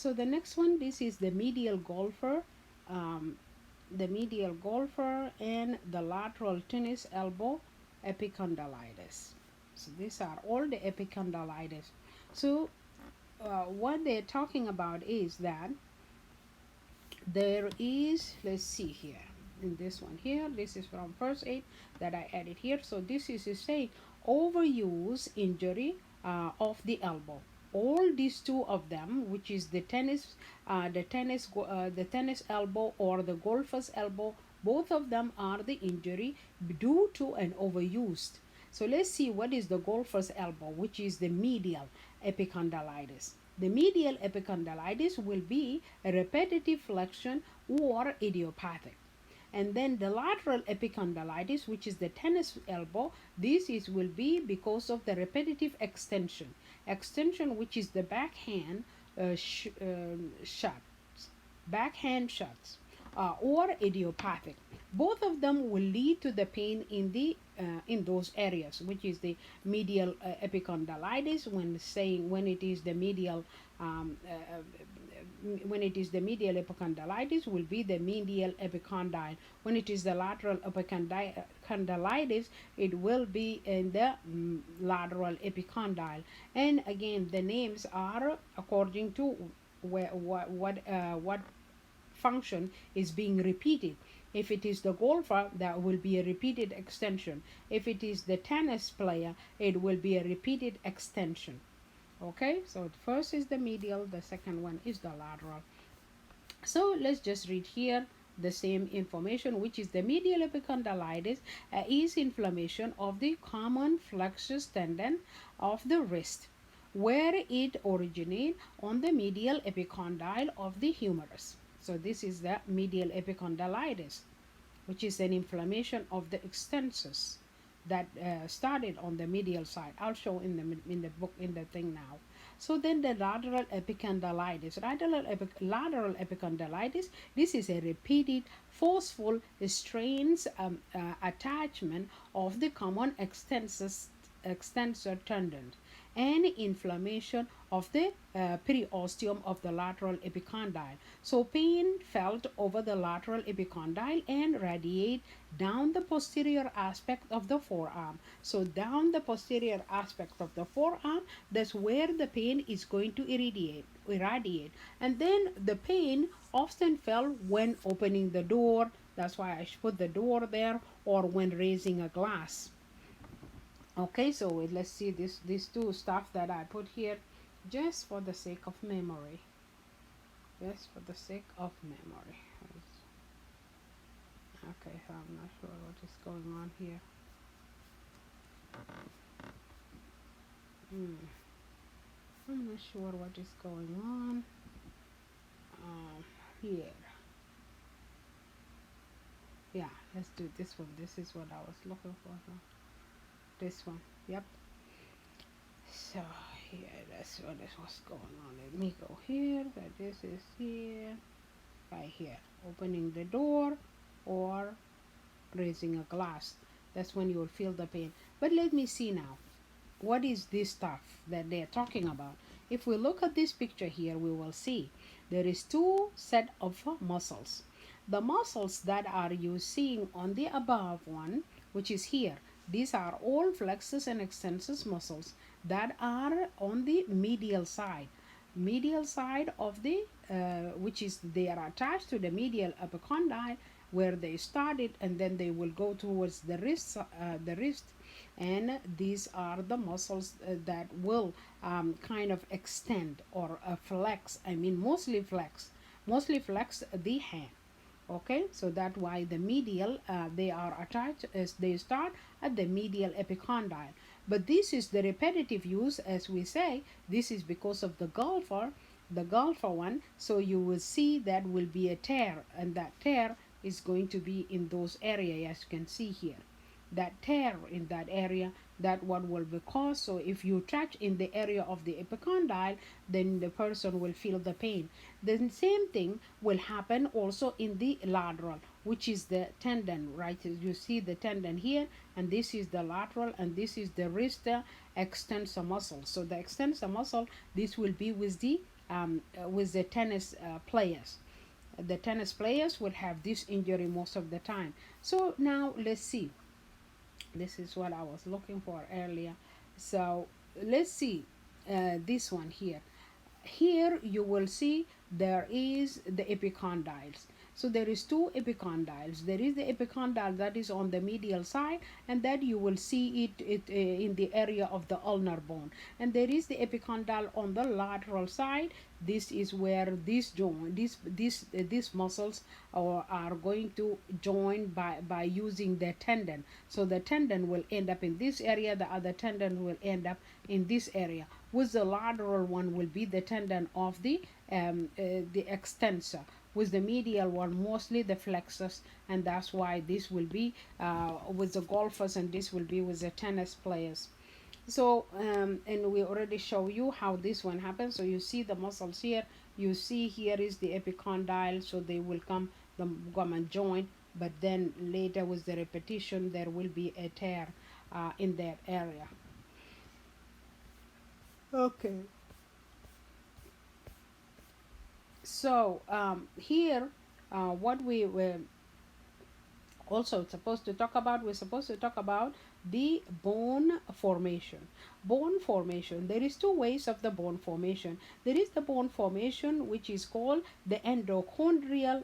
So the next one, this is the medial golfer and the lateral tennis elbow epicondylitis. So these are all the epicondylitis. So what they're talking about is that there is, let's see here, in this one here, this is from first aid that I added here. So this is to say overuse injury of the elbow. All these two of them, which is the tennis elbow or the golfer's elbow, both of them are the injury due to an overused. So let's see what is the golfer's elbow, which is the medial epicondylitis. The medial epicondylitis will be a repetitive flexion or idiopathic. And then the lateral epicondylitis, which is the tennis elbow, will be because of the repetitive extension. Extension, which is the shuts, backhand shuts, or idiopathic. Both of them will lead to the pain in those areas, which is the medial epicondylitis. When it is the medial epicondylitis, will be the medial epicondyle. When it is the lateral epicondylitis, it will be in the lateral epicondyle. And again, the names are according to what function is being repeated. If it is the golfer, that will be a repeated extension. If it is the tennis player, it will be a repeated extension. Okay, so first is the medial, the second one is the lateral. So let's just read here the same information, which is the medial epicondylitis is inflammation of the common flexus tendon of the wrist, where it originates on the medial epicondyle of the humerus. So this is the medial epicondylitis, which is an inflammation of the extensors that started on the medial side. I'll show in the book, in the thing now. So then the lateral epicondylitis. Lateral epicondylitis, this is a repeated forceful strains attachment of the common extensor tendon and inflammation of the periosteum of the lateral epicondyle. So pain felt over the lateral epicondyle and radiate down the posterior aspect of the forearm. So down the posterior aspect of the forearm, that's where the pain is going to irradiate. And then the pain often felt when opening the door. That's why I put the door there, or when raising a glass. Okay, so let's see these two stuff that I put here just for the sake of memory. Just for the sake of memory. Okay, so I'm not sure what is going on here. I'm not sure what is going on here. Yeah, let's do this one. This is what I was looking for. This one. Yep. So here, that's what is what's going on. Let me go here. So this is here, right here. Opening the door or raising a glass. That's when you will feel the pain. But let me see now. What is this stuff that they're talking about? If we look at this picture here, we will see there is two set of muscles. The muscles that are you seeing on the above one, which is here, these are all flexors and extensors muscles that are on the medial side of the which is they are attached to the medial epicondyle where they started, and then they will go towards the wrist, and these are the muscles that will kind of extend or flex. I mean, mostly flex the hand. Okay, so that's why the medial they are attached as they start at the medial epicondyle. But this is the repetitive use, as we say. This is because of the golfer one. So you will see that will be a tear, and that tear is going to be in those areas, as you can see here. That tear in that area, that what will be caused. So if you touch in the area of the epicondyle, then the person will feel the pain. The same thing will happen also in the lateral, which is the tendon, right? You see the tendon here, and this is the lateral, and this is the wrist extensor muscle. So the extensor muscle, this will be with the with the tennis players. The tennis players will have this injury most of the time. So now let's see. This is what I was looking for earlier. So let's see this one here. Here you will see there is the epicondyles. So there is two epicondyles. There is the epicondyle that is on the medial side, and that you will see it in the area of the ulnar bone. And there is the epicondyle on the lateral side. This is where this joint, these muscles are going to join by using the tendon. So the tendon will end up in this area. The other tendon will end up in this area, with the lateral one will be the tendon of the extensor, with the medial one mostly the flexus, and that's why this will be with the golfers, and this will be with the tennis players. So and we already show you how this one happens. So you see the muscles here, you see here is the epicondyle, so they will come and join, but then later with the repetition there will be a tear in that area. Okay. So here, what we were also supposed to talk about, we're supposed to talk about the bone formation. Bone formation, there is two ways of the bone formation. There is the bone formation which is called the endochondral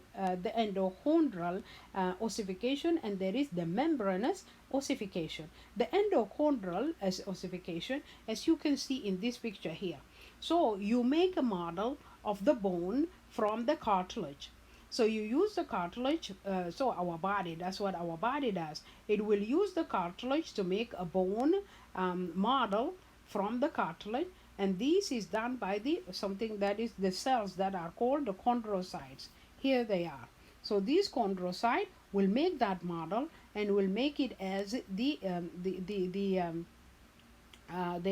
ossification, and there is the membranous ossification. The endochondral ossification, as you can see in this picture here. So you make a model of the bone from the cartilage. So you use the cartilage. So our body, that's what our body does. It will use the cartilage to make a bone model from the cartilage, and this is done by the something that is the cells that are called the chondrocytes. Here they are. So these chondrocytes will make that model and will make it as they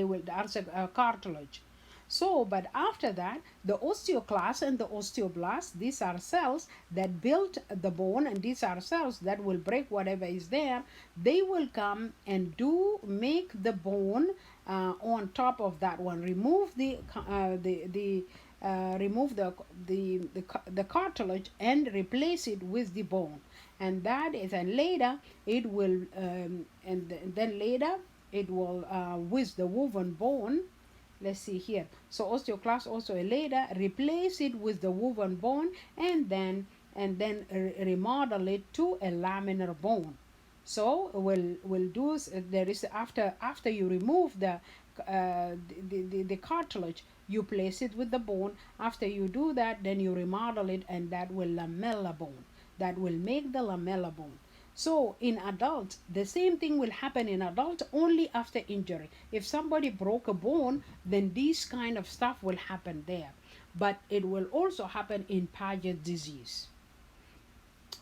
will as a cartilage. So, but after that, the osteoclast and the osteoblast, these are cells that build the bone, and these are cells that will break whatever is there. They will come and make the bone on top of that one. Remove the cartilage and replace it with the bone, and that is, and later it will and then later it will with the woven bone. Let's see here. So osteoclast also later replace it with the woven bone, and then remodel it to a laminar bone. So we'll do there is after you remove the cartilage, you place it with the bone. After you do that, then you remodel it, and that will lamella bone. That will make the lamella bone. So in adults, the same thing will happen in adults only after injury. If somebody broke a bone, then this kind of stuff will happen there. But it will also happen in Paget disease.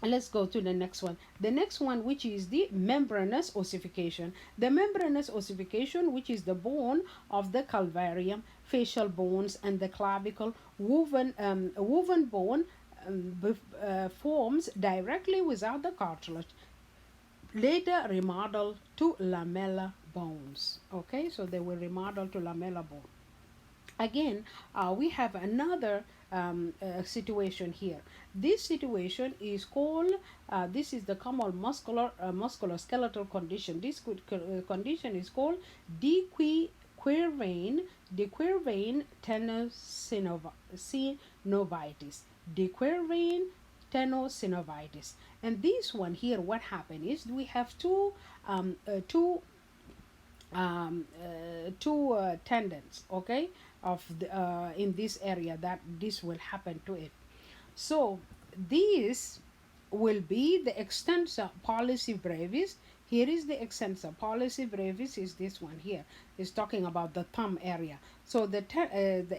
Let's go to the next one. The next one, which is the membranous ossification. The membranous ossification, which is the bone of the calvarium, facial bones, and the clavicle, woven bone forms directly without the cartilage, later remodeled to lamella bones. Okay, so they will remodel to lamella bone. Again, we have another situation here. This situation is called, this is the common musculoskeletal condition. This condition is called dequervain tenosynovitis. Dequervain tenosynovitis. And this one here, what happened is we have two tendons, okay, of the in this area that this will happen to it. So this will be the extensor pollicis brevis. Here is the extensor pollicis brevis, is this one here. It's talking about the thumb area. So the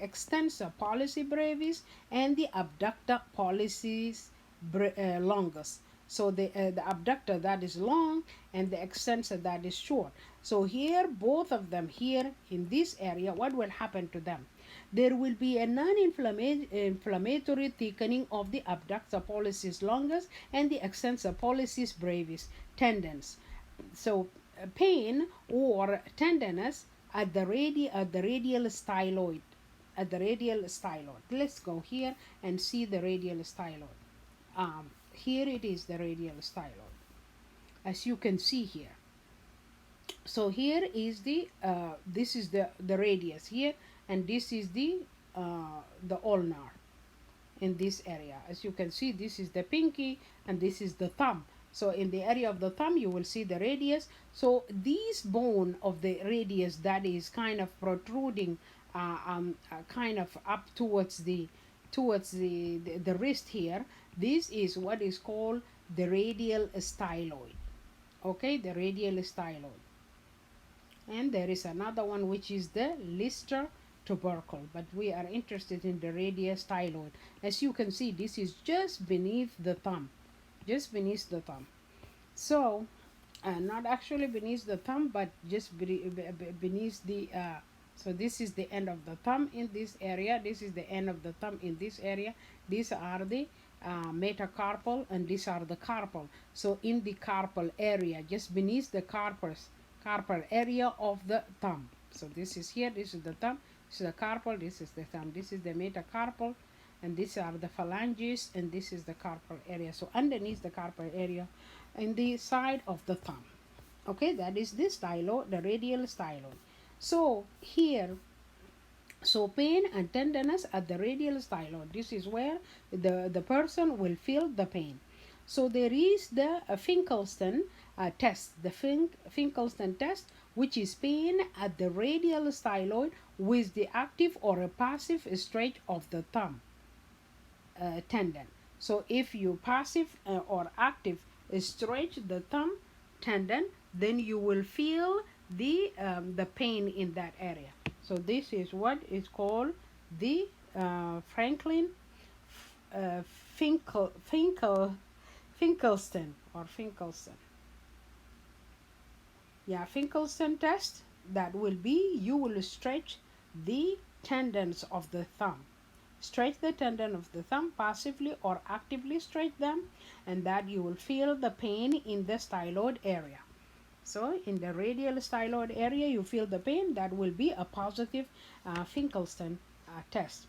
extensor pollicis brevis and the abductor pollicis longus. So the abductor that is long and the extensor that is short. So here, both of them here in this area, what will happen to them? There will be a non-inflammatory thickening of the abductor pollicis longus and the extensor pollicis brevis tendons. So pain or tenderness at the radial styloid. at the radial styloid. Let's go here and see the radial styloid. Here it is, the radial styloid, as you can see here. So here is the this is the radius here, and this is the ulnar in this area. As you can see, this is the pinky and this is the thumb. So in the area of the thumb you will see the radius. So this bone of the radius that is kind of protruding kind of up towards the wrist here, this is what is called the radial styloid. Okay, the radial styloid. And there is another one which is the Lister tubercle, but we are interested in the radial styloid. As you can see, this is just beneath the thumb, just beneath the thumb. So not actually beneath the thumb, but just beneath the so this is the end of the thumb in this area, this is the end of the thumb in this area. These are the metacarpal and these are the carpal. So in the carpal area, just beneath the carpal area of the thumb. So this is here, this is the thumb, this is the carpal, this is the thumb, this is the metacarpal, and these are the phalanges, and this is the carpal area. So underneath the carpal area in the side of the thumb. Okay, that is the stylo, the radial styloid. So here, so pain and tenderness at the radial styloid, this is where the person will feel the pain. So there is the Finkelstein test, the Finkelstein test, which is pain at the radial styloid with the active or a passive stretch of the thumb tendon. So if you passive or active stretch the thumb tendon, then you will feel the pain in that area. So this is what is called the Franklin Finkelstein or Finkelstein. Yeah, Finkelstein test. That will be, you will stretch the tendons of the thumb. Stretch the tendon of the thumb, passively or actively stretch them, and that you will feel the pain in the styloid area. So in the radial styloid area you feel the pain, that will be a positive Finkelstein test.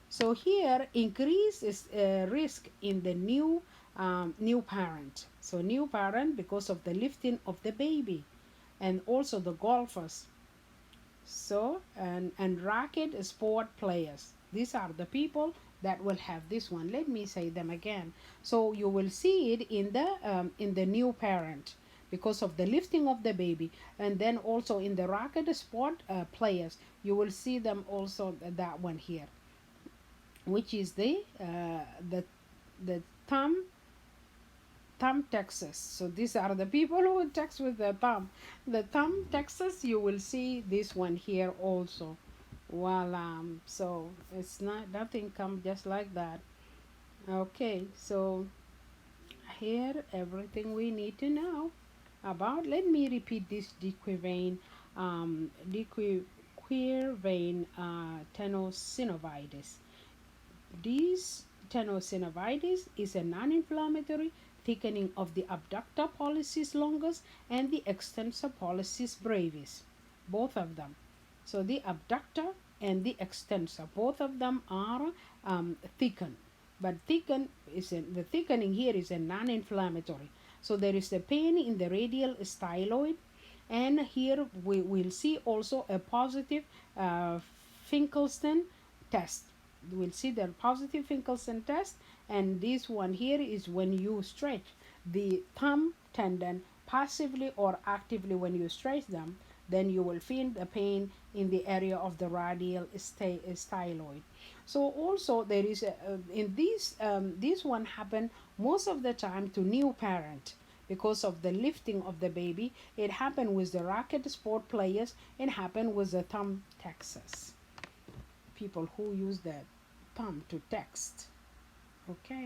So here, increase is risk in the new parent. So new parent, because of the lifting of the baby, and also the golfers. So and racket sport players. These are the people that will have this one. Let me say them again. So you will see it in the new parent, because of the lifting of the baby, and then also in the racket sport players you will see them also, that one here, which is the thumb Texas. So these are the people who text with the thumb Texas. You will see this one here also. Well, so it's nothing come just like that. Okay, so here everything we need to know about. Let me repeat this dequervain tenosynovitis. This tenosynovitis is a non-inflammatory thickening of the abductor pollicis longus and the extensor pollicis brevis, both of them. So the abductor and the extensor, both of them are thickened, but the thickening here is a non-inflammatory. So there is a pain in the radial styloid, and here we will see also a positive Finkelstein test. We'll see the positive Finkelstein test, and this one here is when you stretch the thumb tendon passively or actively. When you stretch them, then you will feel the pain in the area of the radial styloid. So also there is in this one happen most of the time to new parent, because of the lifting of the baby. It happened with the racket sport players, it happened with the thumb Texas, people who use the thumb to text. Okay.